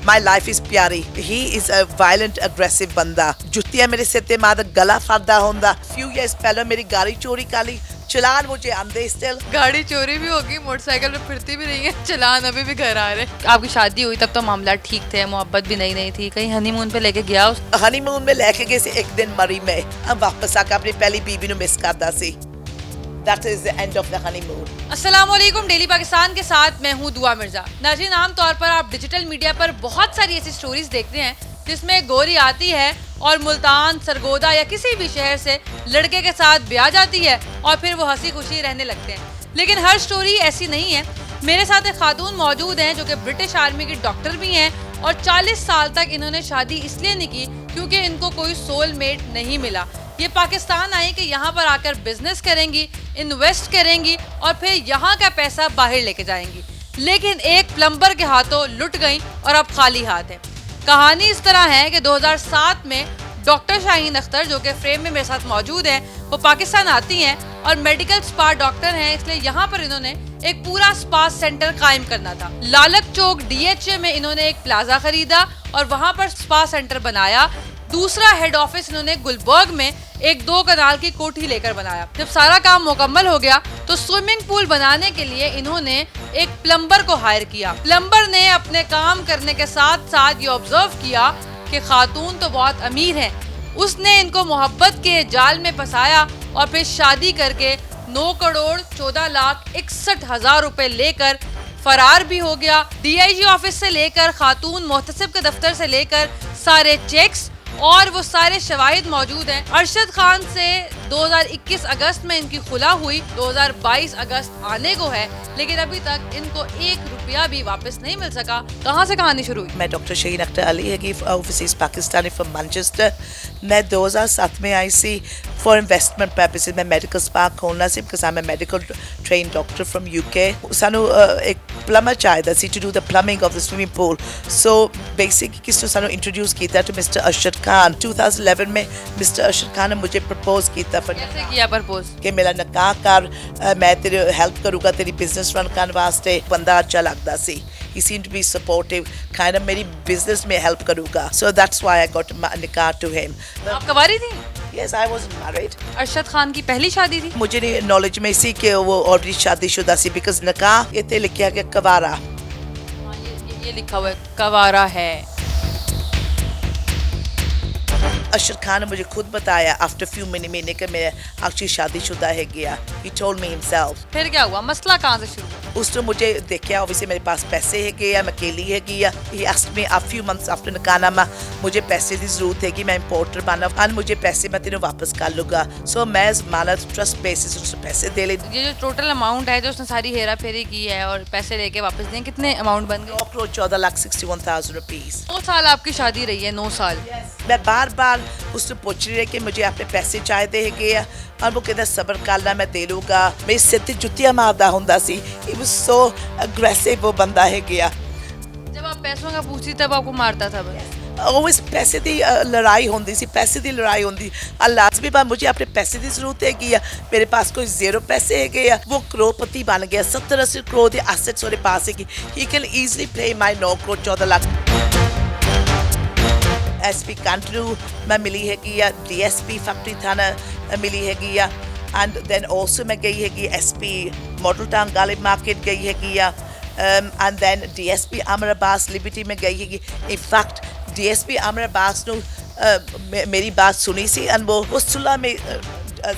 My life is प्यारी. He is a violent, aggressive बंदा. जुत्तियां मेरे सिर ते मारदा, गला फड़दा होंदा. Few years पहले मेरी गाड़ी चोरी कर ली. चलान मुझे आंदे स्टिल. गाड़ी चोरी भी होगी, मोटरसाइकिल पे फिरती भी रही है, चलान अभी भी घर आ रहे. आपकी शादी हुई तब तो मामला ठीक थे, मोहब्बत भी नई थी. कहीं हनीमून पे लेके गया उस हनीमून में लेके गए से एक दिन मरी में. हम वापस आके अपनी पहली बीवी नु मिस करदा सी. That is the end of the honeymoon. अस्सलाम वालेकुम, डेली पाकिस्तान के साथ मैं हूँ दुआ मिर्जा. नाज़रीन, आम तौर पर आप डिजिटल मीडिया पर बहुत सारी ऐसी स्टोरीज देखते हैं जिसमें गोरी आती है और मुल्तान, सरगोदा या किसी भी शहर से लड़के के साथ ब्याह जाती है और फिर वो हंसी खुशी रहने लगते हैं. लेकिन हर स्टोरी ऐसी नहीं है. मेरे साथ एक खातून मौजूद हैं जो कि ब्रिटिश आर्मी की डॉक्टर भी हैं और 40 साल तक इन्होंने शादी इसलिए नहीं की क्योंकि इनको कोई सोलमेट नहीं मिला. ये पाकिस्तान आई कि यहाँ पर आकर बिजनेस करेंगी, इन्वेस्ट करेंगी और फिर यहाँ का पैसा बाहर लेके जाएंगी. लेकिन एक प्लम्बर के हाथों लुट गई और अब खाली हाथ है. कहानी इस तरह है कि 2007 में डॉक्टर शाहीन अख्तर, जो कि फ्रेम में मेरे साथ मौजूद हैं, वो पाकिस्तान आती हैं और मेडिकल स्पा डॉक्टर हैं, इसलिए यहाँ पर इन्होंने एक पूरा स्पा सेंटर कायम करना था. लालक चौक DHA में इन्होंने एक प्लाजा खरीदा और वहाँ पर स्पा सेंटर बनाया. दूसरा हेड ऑफिस इन्होंने गुलबर्ग में एक 2 कनाल की कोठी लेकर बनाया. जब सारा काम मुकम्मल हो गया तो स्विमिंग पूल बनाने के लिए इन्होंने एक प्लम्बर को हायर किया. प्लम्बर ने अपने काम करने के साथ साथ ये ऑब्जर्व किया कि खातून तो बहुत अमीर है. उसने इनको मोहब्बत के जाल में फंसाया और फिर शादी करके 9 करोड़ 14 लाख 61,000 रुपए लेकर फरार भी हो गया. DIG ऑफिस से लेकर खातून मोहतसिब के दफ्तर से लेकर सारे चेक्स और वो सारे शवाहिद मौजूद हैं. अरशद खान से 2021 अगस्त में इनकी खुला हुई. 2022 अगस्त आने को है लेकिन अभी तक इनको 1 रुपया भी वापस नहीं मिल सका. कहाँ से कहानी शुरू हुई? मैं डॉक्टर शाहीन अख्तर अली है, ओवरसीज पाकिस्तानी फ्रॉम मैनचेस्टर. मैं 2007 में आई सी फॉर इन्वेस्टमेंट पर्पसेस. मैं मेडिकल स्पा खोलना सी because I am a medical trained doctor from UK. सानू एक प्लम्बर चाहिदा सी to do the plumbing of the swimming pool. So basically किस ने सानू इंट्रोड्यूस किया टू मिस्टर अरशद खान. 2011 में मिस्टर अरशद खान ने मुझे प्रपोज किया. कैसे किया प्रपोज? कि मेरा निकाह कर, मैं तेरी हेल्प करूँगा तेरी बिजनेस रन करने वास्ते. बंदा अच्छा लगता सी. He seemed to be supportive, kind of मेरी बिजनेस में हेल्प करूँगा. So that's why I got निकाह to him. आप कवारी थी? Yes, I wasn't married. Arshad Khan की पहली शादी थी? मुझे नहीं नॉलेज में सी कि वो ऑलरेडी शादीशुदा सी बिकॉज निकाह इतने लिखा गया कवारा. ये लिखा हुआ है कवारा है. अरशद खान ने मुझे खुद बताया आफ्टर फ्यू महीने कि मैं एक्चुअली शादीशुदा है गया. He told me himself. फिर क्या हुआ? मसला कहाँ से शुरू हुआ? उसने मुझे देखा ऑब्वियसली मेरे पास पैसे है गया, मैं अकेली है गया. He asked me a few months after निकाहनामा मुझे पैसे की जरूरत है कि मैं इम्पोर्टर बना और मुझे पैसे मैं तेरे वापस कर लूँगा. सो मैं माना ट्रस्ट बेसिस उससे पैसे दे ले. ये जो टोटल अमाउंट है जो उसने सारी हेरा फेरी की है और पैसे लेके वापस दिए, कितने अमाउंट बन गए? 9 करोड़ 14 लाख 61,000 रुपीस. 9 साल आपकी शादी रही है? 9 साल. मैं बार बार उससे पूछ रही है कि मुझे अपने पैसे चाहिए है गया और वो कहता सब्र करना मैं दे लूँगा. मेरे सिर ते जुत्तियां मारदा हुंदा सी. He was so aggressive वो बंदा है गया. जब आप पैसों का पूछती तब आपको मारता था बस? Always पैसे दी लड़ाई होंदी सी. पैसे दी लड़ाई होंदी. लाजमी बात मुझे अपने पैसे की जरूरत है गया. मेरे पास कोई 0 पैसे है गया. वो करोड़पति बन गया. 70-80 करोड़ के एसेट्स उसके पास है कि he can easily pay my 9 crore 14 lakh. SP कंट्रू मैं मिली है गया. DSP फैक्ट्री थाना मिली है गया. एंड देन ऑल्सो मैं गई है कि SP Model Town Ghalib market गई है गया. And then DSP Amar Abbas Liberty में गई है कि इनफैक्ट DSP अमर अब्बास ने मेरी बात सुनी सी एंड वो सुलह में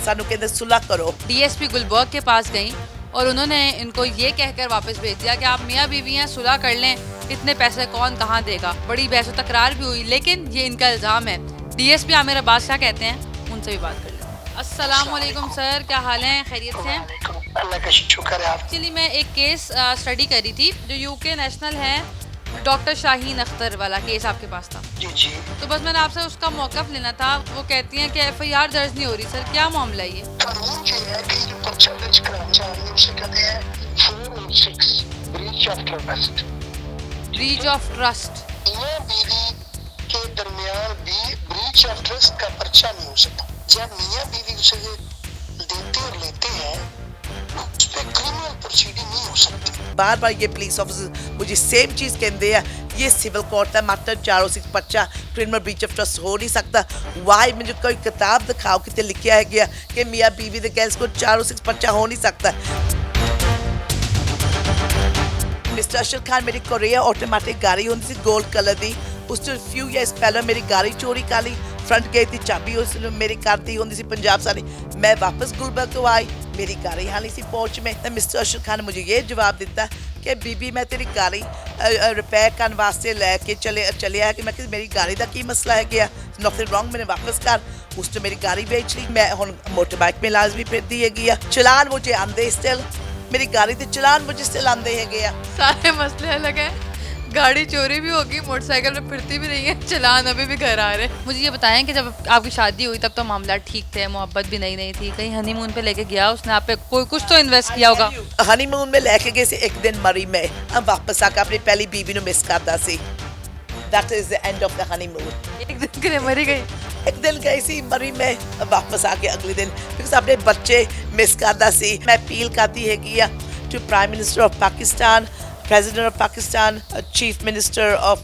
सानू कहते सुलह करो. DSP गुलबर्ग के पास गई और उन्होंने इनको ये कहकर वापस भेज दिया कि आप मियाँ बीवी हैं, सुलह कर लें, इतने पैसे कौन कहाँ देगा. बड़ी बहस व तकरार भी हुई लेकिन ये इनका इल्ज़ाम है. DSP आमिर अब्बास क्या कहते हैं उनसे भी बात कर लें. अस्सलाम वालेकुम सर, क्या हाल है? खैरियत से हैं? अल्लाह का शुक्र है. एक्चुअली मैं एक केस स्टडी कर रही थी जो UK नेशनल है, डॉक्टर शाहीन अख्तर वाला केस आपके पास था. जी जी. तो बस मैंने आपसे उसका मौक़िफ़ लेना था. वो कहती हैं कि FIR दर्ज नहीं हो रही. सर क्या मामला है ये? कानून जो है कि जो पर्चा दर्ज कराना चाहिए उसे कहते हैं 406 breach of trust. Breach of trust. मियां बीवी के दरमियान भी ब्रीच ऑफ ट्रस्ट का पर्चा नहीं हो सकता. जब मियां बीवी उसे देते और लेते हैं ना उस पर क्रिमिनल प्रोसीडिंग नहीं हो सकती। बार बार ये पुलिस ऑफिसर मुझे सेम चीज़ कहते हैं, ये सिविल कोर्ट है, मात्र 406 पर्चा क्रिमिनल ब्रीच ऑफ ट्रस्ट हो नहीं सकता। वाई मुझे कोई किताब दिखाओ कि लिखा है गया कि मियाँ बीवी दे गैस को 406 पर्चा हो नहीं सकता। मिस्टर अरशद खान मेरी कोरिया ऑटोमेटिक गाड़ी होती सी गोल्ड कलर दी, उस फ्यू ईयर्स पहले मेरी गाड़ी चोरी कर ली, फ्रंट गेट की चाबी उस मेरी कार दी होती सी पंजाब सारी। मैं वापस गुलबर्ग को आई, मेरी गाड़ी हाली सी पहुंच में, तो मिस्टर अरशद खान ने मुझे ये जवाब दिता कि बीबी मैं तेरी गाड़ी रिपेयर करने वास्ते लैके चलिया कि मैं कि मेरी गाड़ी का की मसला है गया, नथिंग रॉन्ग, मैंने वापस कर उसने मेरी गाड़ी बेच ली। मैं हुन मोटर बाइक में लाजमी फिर दिए गया, चलान मुझे आंदे स्टिल, मेरी गाड़ी ते चलान मुझे स्टिल आंदे है गया। सारे मसले अलग हैं, गाड़ी चोरी भी होगी, मोटरसाइकिल में फिरती भी नहीं है, चलान अभी भी घर आ रहे हैं। मुझे ये बताएं कि जब आपकी शादी हुई तब तो मामला ठीक थे, मोहब्बत भी नई नई थी, कहीं हनीमून पे लेके गया उसने आप पे, कोई कुछ तो इन्वेस्ट किया होगा। हनीमून में लेके गए एक दिन मरी में, अब वापस आकर अपनी पहली बीवी नु मिस करता सी। That is the end of the honeymoon. एक दिन के लिए मरी गई, एक दिन गई सी मरी में, वापस आके अगले दिन बिकॉज अपने बच्चे मिस करता सी। मैं अपील करती है कि to prime minister of Pakistan, President of Pakistan, Chief Minister of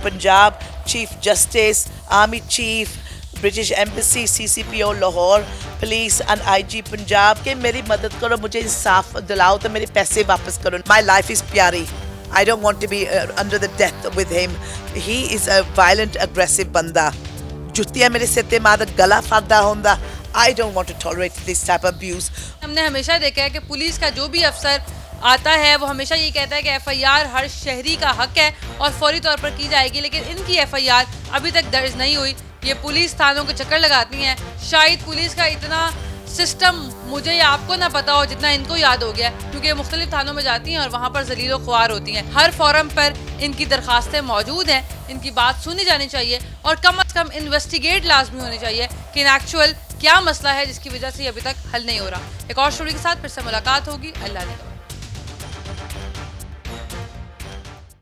Punjab, Chief Justice, Army Chief, British Embassy, CCPO Lahore, Police and IG Punjab कि मेरी मदद करो, मुझे इंसाफ दिलाओ तो मेरे पैसे वापस करो। My life is प्यारी। I don't want to be under the death with him. He is a violent, aggressive बंदा। जुत्तियां मेरे सिर ते मार गला फाड़ा होंदा। I don't want to tolerate this type of abuse. हमने हमेशा देखा है कि पुलिस का जो भी अफसर आता है वो हमेशा ये कहता है कि एफआईआर हर शहरी का हक है और फौरी तौर पर की जाएगी, लेकिन इनकी एफआईआर अभी तक दर्ज नहीं हुई। ये पुलिस थानों के चक्कर लगाती हैं, शायद पुलिस का इतना सिस्टम मुझे या आपको ना पता हो जितना इनको याद हो गया, क्योंकि मुख्तलिफ थानों में जाती हैं और वहाँ पर जलीलो ख्वार होती हैं। हर फोरम पर इनकी दरखास्तें मौजूद हैं, इनकी बात सुनी जानी चाहिए और कम अज़ कम इन्वेस्टिगेट लाजमी होनी चाहिए कि इन एक्चुअल क्या मसला है जिसकी वजह से अभी तक हल नहीं हो रहा। एक और स्टोरी के साथ फिर से मुलाकात होगी। अल्लाह ने